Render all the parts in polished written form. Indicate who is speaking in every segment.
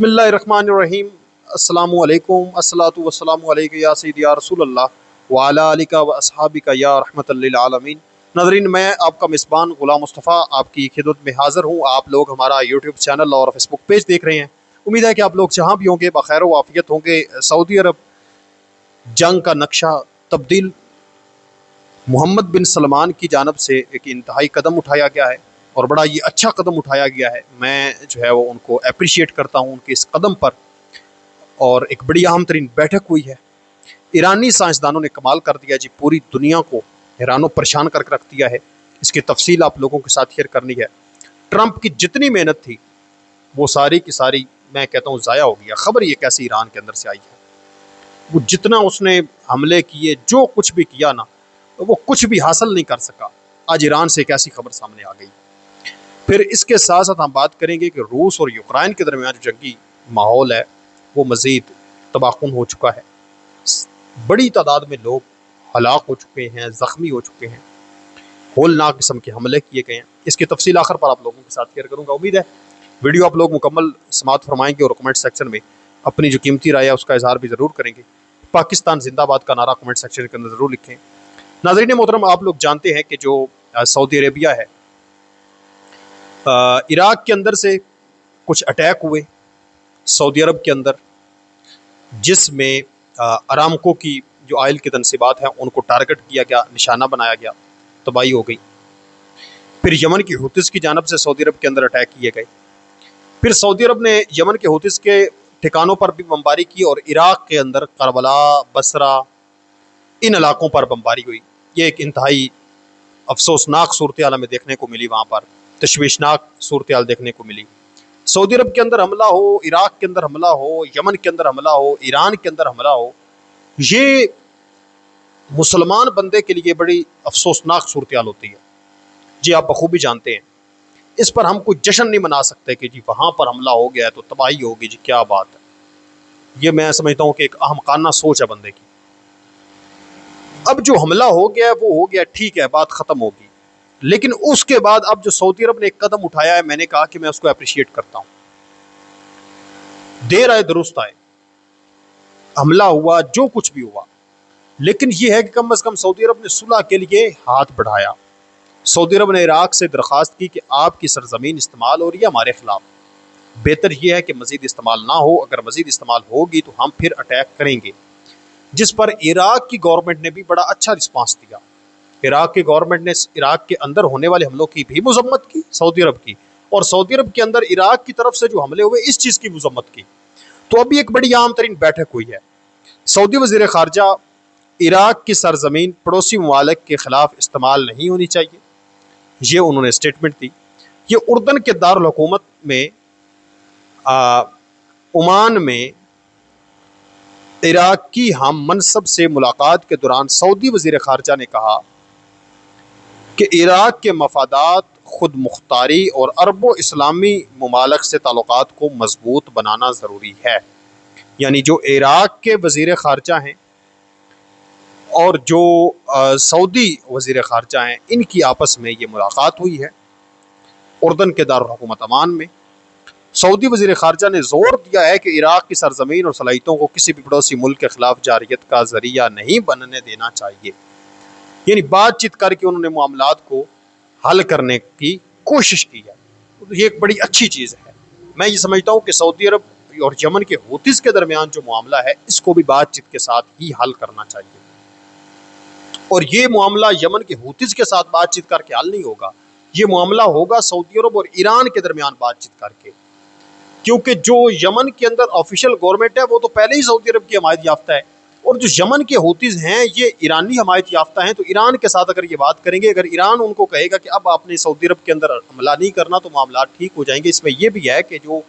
Speaker 1: بسم اللہ الرحمن الرحیم۔ السلام علیکم، الصلاۃ والسلام علیک یا سیدی یا رسول اللہ وعلی آلک و اصحابک یا رحمت للعالمین۔ ناظرین، میں آپ کا میزبان غلام مصطفیٰ آپ کی خدمت میں حاضر ہوں۔ آپ لوگ ہمارا یوٹیوب چینل اور فیس بک پیج دیکھ رہے ہیں۔ امید ہے کہ آپ لوگ جہاں بھی ہوں گے بخیر و عافیت ہوں گے۔ سعودی عرب جنگ کا نقشہ تبدیل محمد بن سلمان کی جانب سے ایک انتہائی قدم اٹھایا گیا ہے اور بڑا یہ اچھا قدم اٹھایا گیا ہے۔ میں جو ہے وہ ان کو اپریشیٹ کرتا ہوں ان کے اس قدم پر، اور ایک بڑی اہم ترین بیٹھک ہوئی ہے۔ ایرانی سائنسدانوں نے کمال کر دیا جی، پوری دنیا کو حیران و پریشان کر کے رکھ دیا ہے۔ اس کی تفصیل آپ لوگوں کے ساتھ شیئر کرنی ہے۔ ٹرمپ کی جتنی محنت تھی وہ ساری کی ساری میں کہتا ہوں ضائع ہو گیا۔ خبر یہ کیسے ایران کے اندر سے آئی ہے، وہ جتنا اس نے حملے کیے، جو کچھ بھی کیا نا، وہ کچھ بھی حاصل نہیں کر سکا۔ آج ایران سے ایک ایسی خبر سامنے آ گئی۔ پھر اس کے ساتھ ساتھ ہم بات کریں گے کہ روس اور یوکرائن کے درمیان جو جنگی ماحول ہے وہ مزید تباہ کن ہو چکا ہے۔ بڑی تعداد میں لوگ ہلاک ہو چکے ہیں، زخمی ہو چکے ہیں، ہولناک قسم کے حملے کیے گئے ہیں۔ اس کی تفصیل آخر پر آپ لوگوں کے ساتھ شیئر کروں گا۔ امید ہے ویڈیو آپ لوگ مکمل سماعت فرمائیں گے اور کمنٹ سیکشن میں اپنی جو قیمتی رائے ہے اس کا اظہار بھی ضرور کریں گے۔ پاکستان زندہ باد کا نعرہ کمنٹ سیکشن کے اندر ضرور لکھیں۔ ناظرین محترم، آپ لوگ جانتے ہیں کہ جو سعودی عربیہ ہے، عراق کے اندر سے کچھ اٹیک ہوئے سعودی عرب کے اندر، جس میں ارامکو کی جو آئل کی تنصیبات ہیں ان کو ٹارگٹ کیا گیا، نشانہ بنایا گیا، تباہی ہو گئی۔ پھر یمن کی حوثیز کی جانب سے سعودی عرب کے اندر اٹیک کیے گئے۔ پھر سعودی عرب نے یمن کے حوثیز کے ٹھکانوں پر بھی بمباری کی، اور عراق کے اندر کربلا، بصرہ، ان علاقوں پر بمباری ہوئی۔ یہ ایک انتہائی افسوسناک صورتحال ہمیں دیکھنے کو ملی، وہاں پر تشویشناک صورتحال دیکھنے کو ملی۔ سعودی عرب کے اندر حملہ ہو، عراق کے اندر حملہ ہو، یمن کے اندر حملہ ہو، ایران کے اندر حملہ ہو، یہ مسلمان بندے کے لیے بڑی افسوسناک صورتحال ہوتی ہے۔ جی آپ بخوبی جانتے ہیں۔ اس پر ہم کوئی جشن نہیں منا سکتے کہ جی وہاں پر حملہ ہو گیا ہے تو تباہی ہوگی، جی کیا بات ہے۔ یہ میں سمجھتا ہوں کہ ایک احمقانہ سوچ ہے بندے کی۔ اب جو حملہ ہو گیا ہے وہ ہو گیا، ٹھیک ہے، بات ختم ہوگی، لیکن اس کے بعد اب جو سعودی عرب نے ایک قدم اٹھایا ہے، میں نے کہا کہ میں اس کو اپریشیٹ کرتا ہوں۔ دیر آئے درست آئے، حملہ ہوا، جو کچھ بھی ہوا، لیکن یہ ہے کہ کم از کم سعودی عرب نے صلح کے لیے ہاتھ بڑھایا۔ سعودی عرب نے عراق سے درخواست کی کہ آپ کی سرزمین استعمال ہو رہی ہے ہمارے خلاف، بہتر یہ ہے کہ مزید استعمال نہ ہو، اگر مزید استعمال ہوگی تو ہم پھر اٹیک کریں گے، جس پر عراق کی گورنمنٹ نے بھی بڑا اچھا رسپانس دیا۔ عراق کی گورنمنٹ نے عراق کے اندر ہونے والے حملوں کی بھی مذمت کی سعودی عرب کی، اور سعودی عرب کے اندر عراق کی طرف سے جو حملے ہوئے اس چیز کی مذمت کی۔ تو ابھی ایک بڑی عام ترین بیٹھک ہوئی ہے۔ سعودی وزیر خارجہ عراق کی سرزمین پڑوسی ممالک کے خلاف استعمال نہیں ہونی چاہیے، یہ انہوں نے اسٹیٹمنٹ دی۔ یہ اردن کے دارالحکومت میں عمان میں عراقی ہم منصب سے ملاقات کے دوران سعودی وزیر خارجہ نے کہا کہ عراق کے مفادات، خود مختاری اور عرب و اسلامی ممالک سے تعلقات کو مضبوط بنانا ضروری ہے۔ یعنی جو عراق کے وزیر خارجہ ہیں اور جو سعودی وزیر خارجہ ہیں، ان کی آپس میں یہ ملاقات ہوئی ہے اردن کے دارالحکومت عمان میں۔ سعودی وزیر خارجہ نے زور دیا ہے کہ عراق کی سرزمین اور صلاحیتوں کو کسی بھی پڑوسی ملک کے خلاف جارحیت کا ذریعہ نہیں بننے دینا چاہیے۔ یعنی بات چیت کر کے انہوں نے معاملات کو حل کرنے کی کوشش کی ہے۔ یہ ایک بڑی اچھی چیز ہے۔ میں یہ سمجھتا ہوں کہ سعودی عرب اور یمن کے حوثیز کے درمیان جو معاملہ ہے اس کو بھی بات چیت کے ساتھ ہی حل کرنا چاہیے، اور یہ معاملہ یمن کے حوثیز کے ساتھ بات چیت کر کے حل نہیں ہوگا، یہ معاملہ ہوگا سعودی عرب اور ایران کے درمیان بات چیت کر کے، کیونکہ جو یمن کے اندر آفیشیل گورنمنٹ ہے وہ تو پہلے ہی سعودی عرب کی حمایت یافتہ ہے، اور جو یمن کے حوثیز ہیں یہ ایرانی حمایت یافتہ ہیں۔ تو ایران کے ساتھ اگر یہ بات کریں گے، اگر ایران ان کو کہے گا کہ اب آپ نے سعودی عرب کے اندر حملہ نہیں کرنا، تو معاملات ٹھیک ہو جائیں گے۔ اس میں یہ بھی ہے کہ جو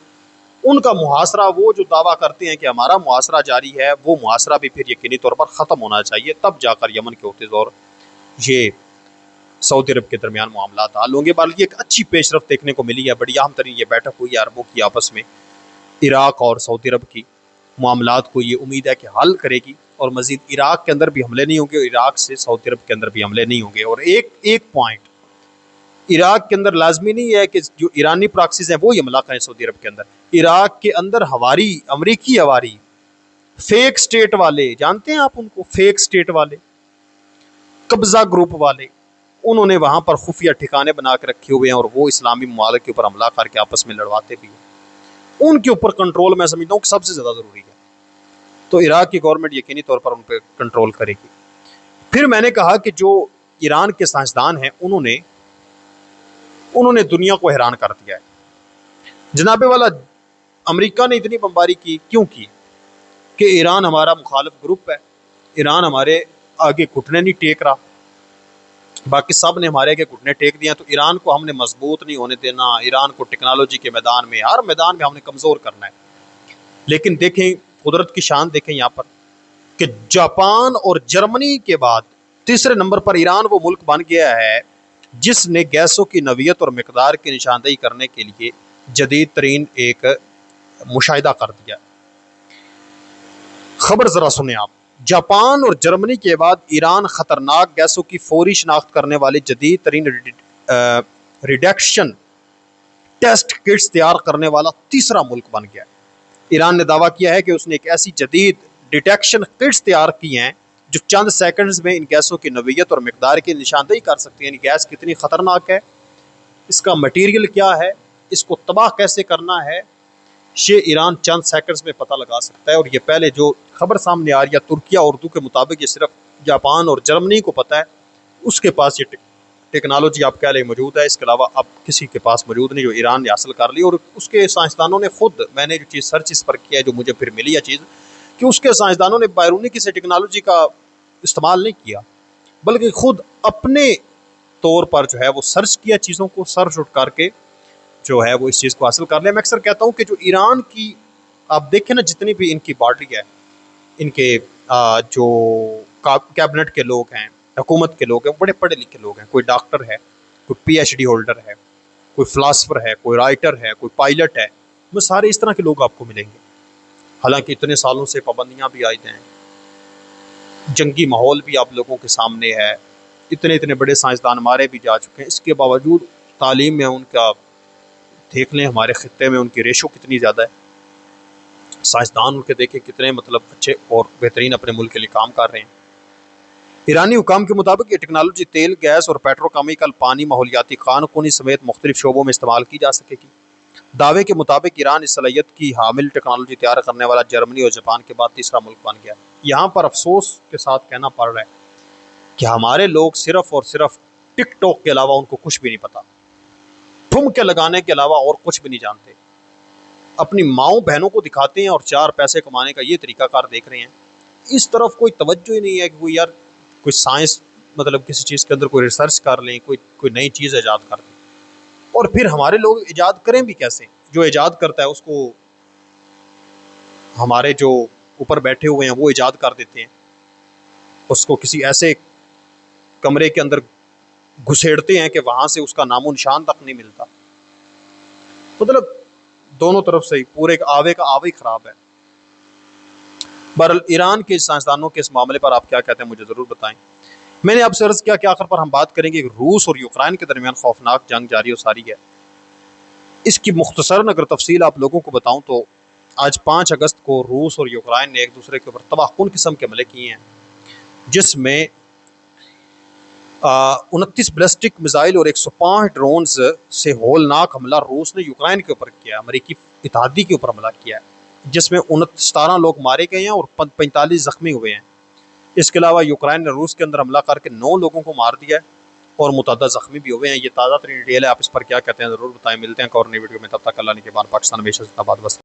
Speaker 1: ان کا محاصرہ، وہ جو دعویٰ کرتے ہیں کہ ہمارا محاصرہ جاری ہے، وہ محاصرہ بھی پھر یقینی طور پر ختم ہونا چاہیے، تب جا کر یمن کے حوثیز اور یہ سعودی عرب کے درمیان معاملات حل ہوں گے۔ بلکہ ایک اچھی پیش رفت دیکھنے کو ملی ہے، بڑی اہم ترین یہ بیٹھک ہوئی ہے عربوں کی آپس میں، عراق اور سعودی عرب کی معاملات کو یہ امید ہے کہ حل کرے گی، اور مزید عراق کے اندر بھی حملے نہیں ہوں گے، اور عراق سے سعودی عرب کے اندر بھی حملے نہیں ہوں گے۔ اور ایک پوائنٹ، عراق کے اندر لازمی نہیں ہے کہ جو ایرانی پراکسیز ہیں وہ یہ حملہ کریں سعودی عرب کے اندر. عراق کے اندر ہواری، امریکی ہواری، فیک سٹیٹ والے، جانتے ہیں آپ ان کو، فیک سٹیٹ والے، قبضہ گروپ والے، انہوں نے وہاں پر خفیہ ٹھکانے بنا کے رکھے ہوئے ہیں اور وہ اسلامی ممالک کے اوپر حملہ کر کے آپس میں لڑواتے بھی ہیں. ان کے اوپر کنٹرول میں سمجھتا ہوں کہ سب سے زیادہ ضروری ہے. تو عراق کی گورنمنٹ یقینی طور پر ان پہ کنٹرول کرے گی. پھر میں نے کہا کہ جو ایران کے سائنسدان ہیں انہوں نے دنیا کو حیران کر دیا ہے. جناب والا امریکہ نے اتنی بمباری کی کیوں کی؟ کہ ایران ہمارا مخالف گروپ ہے، ایران ہمارے آگے گھٹنے نہیں ٹیک رہا، باقی سب نے ہمارے آگے گھٹنے ٹیک دیا، تو ایران کو ہم نے مضبوط نہیں ہونے دینا، ایران کو ٹیکنالوجی کے میدان میں، ہر میدان میں ہم نے کمزور کرنا ہے. لیکن دیکھیں قدرت کی شان، دیکھیں یہاں پر کہ جاپان اور جرمنی کے بعد تیسرے نمبر پر ایران وہ ملک بن گیا ہے جس نے گیسوں کی نوعیت اور مقدار کی نشاندہی کرنے کے لیے جدید ترین ایک مشاہدہ کر دیا. خبر ذرا سنیں آپ، جاپان اور جرمنی کے بعد ایران خطرناک گیسوں کی فوری شناخت کرنے والے جدید ترین ریڈکشن ٹیسٹ کٹس تیار کرنے والا تیسرا ملک بن گیا. ایران نے دعویٰ کیا ہے کہ اس نے ایک ایسی جدید ڈیٹیکشن کٹس تیار کی ہیں جو چند سیکنڈز میں ان گیسوں کی نوعیت اور مقدار کی نشاندہی کر سکتی ہیں. یعنی گیس کتنی خطرناک ہے، اس کا مٹیریل کیا ہے، اس کو تباہ کیسے کرنا ہے، یہ ایران چند سیکنڈز میں پتہ لگا سکتا ہے. اور یہ پہلے جو خبر سامنے آ رہی ہے ترکیہ اردو کے مطابق یہ صرف جاپان اور جرمنی کو پتہ ہے، اس کے پاس یہ ٹیکنالوجی آپ کہہ لیں موجود ہے، اس کے علاوہ اب کسی کے پاس موجود نہیں جو ایران نے حاصل کر لی. اور اس کے سائنسدانوں نے خود، میں نے جو چیز سرچ اس پر کیا ہے جو مجھے پھر ملی ہے چیز، کہ اس کے سائنسدانوں نے بیرونی کسی ٹیکنالوجی کا استعمال نہیں کیا، بلکہ خود اپنے طور پر جو ہے وہ سرچ کیا، چیزوں کو سرچ آؤٹ کر کے جو ہے وہ اس چیز کو حاصل کر لیا. میں اکثر کہتا ہوں کہ جو ایران کی آپ دیکھیں نا جتنی بھی ان کی باڈی ہے، ان کے جو کیبنٹ کے لوگ ہیں، حکومت کے لوگ ہیں، بڑے پڑھے لکھے لوگ ہیں، کوئی ڈاکٹر ہے، کوئی پی ایچ ڈی ہولڈر ہے، کوئی فلاسفر ہے، کوئی رائٹر ہے، کوئی پائلٹ ہے، وہ سارے اس طرح کے لوگ آپ کو ملیں گے. حالانکہ اتنے سالوں سے پابندیاں بھی عائد ہیں، جنگی ماحول بھی آپ لوگوں کے سامنے ہے، اتنے بڑے سائنسدان مارے بھی جا چکے ہیں، اس کے باوجود تعلیم میں ان کا دیکھ لیں ہمارے خطے میں ان کی ریشو کتنی زیادہ ہے. سائنسدان ان کے دیکھیں کتنے مطلب اچھے اور بہترین اپنے ملک کے لیے کام کر رہے ہیں. ایرانی حکام کے مطابق یہ ٹیکنالوجی تیل، گیس اور پیٹرو کیمیکل، پانی، ماحولیاتی خان کنی سمیت مختلف شعبوں میں استعمال کی جا سکے گی. دعوے کے مطابق ایران اس صلاحیت کی حامل ٹیکنالوجی تیار کرنے والا جرمنی اور جاپان کے بعد تیسرا ملک بن گیا. یہاں پر افسوس کے ساتھ کہنا پڑ رہا ہے کہ ہمارے لوگ صرف اور صرف ٹک ٹاک کے علاوہ ان کو کچھ بھی نہیں پتا، ٹھمکے لگانے کے علاوہ اور کچھ بھی نہیں جانتے. اپنی ماؤں بہنوں کو دکھاتے ہیں اور 4 پیسے کمانے کا یہ طریقہ کار دیکھ رہے ہیں. اس طرف کوئی توجہ ہی نہیں ہے کہ کوئی یار کوئی سائنس مطلب کسی چیز کے اندر کوئی ریسرچ کر لیں، کوئی نئی چیز ایجاد کر دیں. اور پھر ہمارے لوگ ایجاد کریں بھی کیسے؟ جو ایجاد کرتا ہے اس کو ہمارے جو اوپر بیٹھے ہوئے ہیں وہ ایجاد کر دیتے ہیں، اس کو کسی ایسے کمرے کے اندر گھسیڑتے ہیں کہ وہاں سے اس کا نام و نشان تک نہیں ملتا. مطلب دونوں طرف سے پورے آوے کا آوے خراب ہے. بہرحال ایران کے سائنسدانوں کے اس معاملے پر آپ کیا کہتے ہیں مجھے ضرور بتائیں. میں نے آپ سے عرض کیا کہ آخر پر ہم بات کریں گے کہ روس اور یوکرائن کے درمیان خوفناک جنگ جاری و ساری ہے. اس کی مختصراً اگر تفصیل آپ لوگوں کو بتاؤں تو آج 5 اگست کو روس اور یوکرائن نے ایک دوسرے کے اوپر تباہ کن قسم کے حملے کیے ہیں، جس میں 29 بیلسٹک میزائل اور 105 ڈرونز سے ہولناک حملہ روس نے یوکرائن کے اوپر کیا، امریکی اتحادی کے اوپر حملہ کیا ہے، جس میں 17 لوگ مارے گئے ہیں اور 45 زخمی ہوئے ہیں. اس کے علاوہ یوکرائن نے روس کے اندر حملہ کر کے 9 لوگوں کو مار دیا ہے اور متعدد زخمی بھی ہوئے ہیں. یہ تازہ ترین ڈیٹیل ہے، آپ اس پر کیا کہتے ہیں ضرور بتائیں. ملتے ہیں ایک اور نئی ویڈیو میں، تب تک اللہ نے کے بعد پاکستان ہمیشہ زندہ باد.